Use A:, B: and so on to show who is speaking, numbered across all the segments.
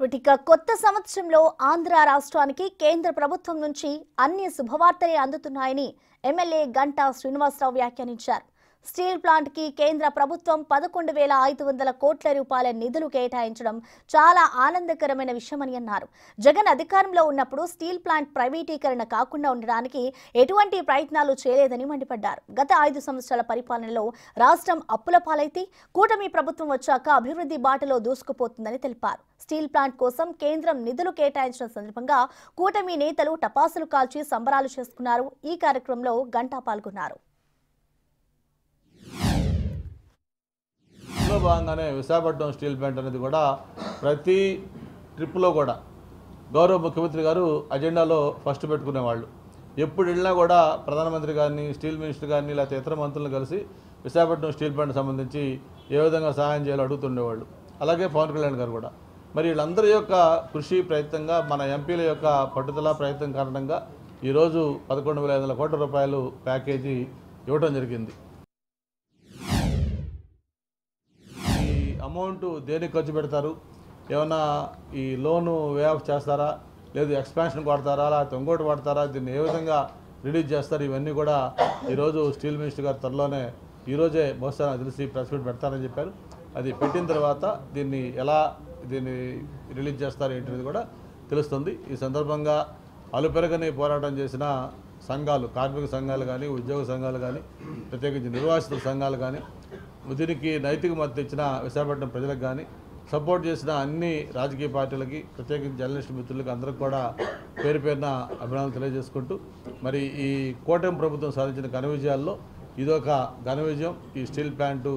A: ఇక కొత్త సంవత్సరంలో ఆంధ్ర రాష్ట్రానికి కేంద్ర ప్రభుత్వం నుంచి అన్ని శుభవార్తలే అందుతున్నాయని ఎమ్మెల్యే గంటా శ్రీనివాసరావు వ్యాఖ్యానించారు. స్టీల్ ప్లాంట్ కి కేంద్ర ప్రభుత్వం 11,500 కోట్ల రూపాయల నిధులు కేటాయించడం చాలా ఆనందకరమైన విషయమని అన్నారు. జగన్ అధికారంలో ఉన్నప్పుడు స్టీల్ ప్లాంట్ ప్రైవేటీకరణ కాకుండా ఉండడానికి ఎటువంటి ప్రయత్నాలు చేయలేదని మండిపడ్డారు. గత 5 సంవత్సరాల పరిపాలనలో రాష్ట్రం అప్పుల పాలైతే కూటమి ప్రభుత్వం వచ్చాక అభివృద్ధి బాటలో దూసుకుపోతుందని తెలిపారు. స్టీల్ ప్లాంట్ కోసం కేంద్రం నిధులు కేటాయించిన సందర్భంగా కూటమి నేతలు టపాసులు కాల్చి సంబరాలు చేసుకున్నారు. ఈ కార్యక్రమంలో గంటా పాల్గొన్నారు.
B: భాగంగానే విశాఖపట్నం స్టీల్ ప్లాంట్ అనేది కూడా ప్రతి ట్రిప్లో కూడా గౌరవ ముఖ్యమంత్రి గారు అజెండాలో ఫస్ట్ పెట్టుకునేవాళ్ళు. ఎప్పుడు వెళ్ళినా కూడా ప్రధానమంత్రి గారిని, స్టీల్ మినిస్టర్ గారిని, లేకపోతే ఇతర మంత్రులను కలిసి విశాఖపట్నం స్టీల్ ప్లాంట్ సంబంధించి ఏ విధంగా సహాయం చేయాలో అడుగుతుండేవాళ్ళు. అలాగే పవన్ కళ్యాణ్ గారు కూడా. మరి వీళ్ళందరి యొక్క కృషి ప్రయత్నంగా, మన ఎంపీల యొక్క పట్టుదల ప్రయత్నం కారణంగా ఈరోజు 11,500 కోట్ల రూపాయలు ప్యాకేజీ ఇవ్వడం జరిగింది. అమౌంట్ దేనికి ఖర్చు పెడతారు, ఏమన్నా ఈ లోను వే ఆఫ్ చేస్తారా, లేదు ఎక్స్పాన్షన్ వాడతారా, లేకపోతే ఇంకోటి వాడతారా, దీన్ని ఏ విధంగా రిలీజ్ చేస్తారు, ఇవన్నీ కూడా ఈరోజు స్టీల్ మినిస్టర్ గారు త్వరలోనే ఈరోజే బహుశా నాకు తెలిసి ప్రెస్ మీట్ పెడతారని చెప్పారు. అది పెట్టిన తర్వాత దీన్ని రిలీజ్ చేస్తారు ఏంటనేది కూడా తెలుస్తుంది. ఈ సందర్భంగా అలుపెరగని పోరాటం చేసిన సంఘాలు, కార్మిక సంఘాలు కానీ, ఉద్యోగ సంఘాలు కానీ, ప్రత్యేకించి నిర్వాసితుల సంఘాలు కానీ, దీనికి నైతిక మద్దతు ఇచ్చిన విశాఖపట్నం ప్రజలకు కానీ, సపోర్ట్ చేసిన అన్ని రాజకీయ పార్టీలకి, ప్రత్యేకించి జర్నలిస్టు మిత్రులకి అందరికి కూడా పేరు పేరున అభినందనలు తెలియజేసుకుంటూ, మరి ఈ కూటమి ప్రభుత్వం సాధించిన ఘన విజయాల్లో ఇదొక ఘన విజయం. ఈ స్టీల్ ప్లాంటు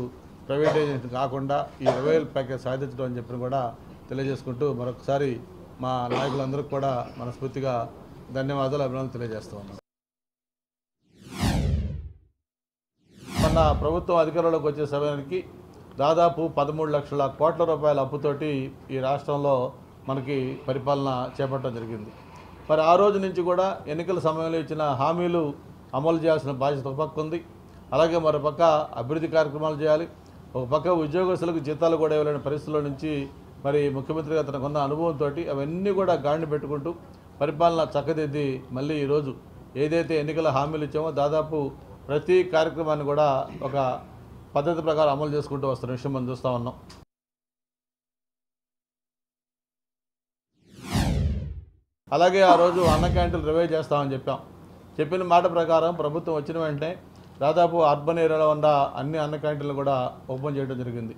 B: ప్రైవేటైజేషన్ కాకుండా ఈ 20,000 ప్యాకేజ్ సాధించడం అని చెప్పి కూడా తెలియజేసుకుంటూ మరొకసారి మా నాయకులందరికీ కూడా మనస్ఫూర్తిగా ధన్యవాదాలు, అభినందనలు తెలియజేస్తూ ఉన్నాం. మన ప్రభుత్వం అధికారంలోకి వచ్చే సమయానికి దాదాపు 13 లక్షల కోట్ల రూపాయల అప్పుతోటి ఈ రాష్ట్రంలో మనకి పరిపాలన చేపట్టడం జరిగింది. మరి ఆ రోజు నుంచి కూడా ఎన్నికల సమయంలో ఇచ్చిన హామీలు అమలు చేయాల్సిన బాధ్యత ఒక పక్క ఉంది. అలాగే మరోపక్క అభివృద్ధి కార్యక్రమాలు చేయాలి. ఒక పక్క ఉద్యోగస్తులకు జీతాలు కూడా ఇవ్వలేని పరిస్థితుల నుంచి మరి ముఖ్యమంత్రి గారు తనకున్న అనుభవంతో అవన్నీ కూడా గాడిని పెట్టుకుంటూ పరిపాలన చక్కదిద్ది మళ్ళీ ఈరోజు ఏదైతే ఎన్నికల హామీలు ఇచ్చామో దాదాపు ప్రతి కార్యక్రమాన్ని కూడా ఒక పద్ధతి ప్రకారం అమలు చేసుకుంటూ వస్తున్న విషయం మనం చూస్తూ ఉన్నాం. అలాగే ఆ రోజు అన్న క్యాంటీన్లు రివైవ్ చేస్తామని చెప్పిన మాట ప్రకారం ప్రభుత్వం వచ్చిన వెంటనే దాదాపు అర్బన్ ఏరియాలో ఉన్న అన్ని అన్న క్యాంటీన్లు కూడా ఓపెన్ చేయడం జరిగింది.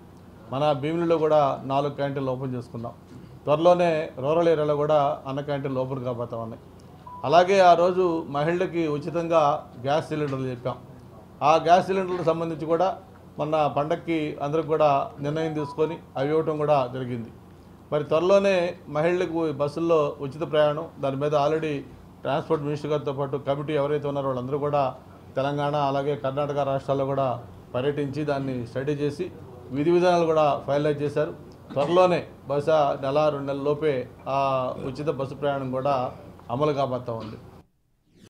B: మన భీమిలిలో కూడా 4 క్యాంటీన్లు ఓపెన్ చేసుకున్నాం. త్వరలోనే రూరల్ ఏరియాలో కూడా అన్న క్యాంటీన్లు ఓపెన్ కాబోతా ఉన్నాయి. అలాగే ఆ రోజు మహిళలకి ఉచితంగా గ్యాస్ సిలిండర్లు చెప్పాం. ఆ గ్యాస్ సిలిండర్లకు సంబంధించి కూడా మొన్న పండక్కి అందరికి కూడా నిర్ణయం తీసుకొని అవి ఇవ్వటం కూడా జరిగింది. మరి త్వరలోనే మహిళలకు బస్సుల్లో ఉచిత ప్రయాణం, దాని మీద ఆల్రెడీ ట్రాన్స్పోర్ట్ మినిస్టర్ గారితో పాటు కమిటీ ఎవరైతే ఉన్నారో వాళ్ళందరూ కూడా తెలంగాణ అలాగే కర్ణాటక రాష్ట్రాల్లో కూడా పర్యటించి దాన్ని స్టడీ చేసి విధి విధానాలు కూడా ఫైనలైజ్ చేశారు. త్వరలోనే బహుశా 1-2 నెలల లోపే ఆ ఉచిత బస్సు ప్రయాణం కూడా అమలు కాబోతా ఉంది.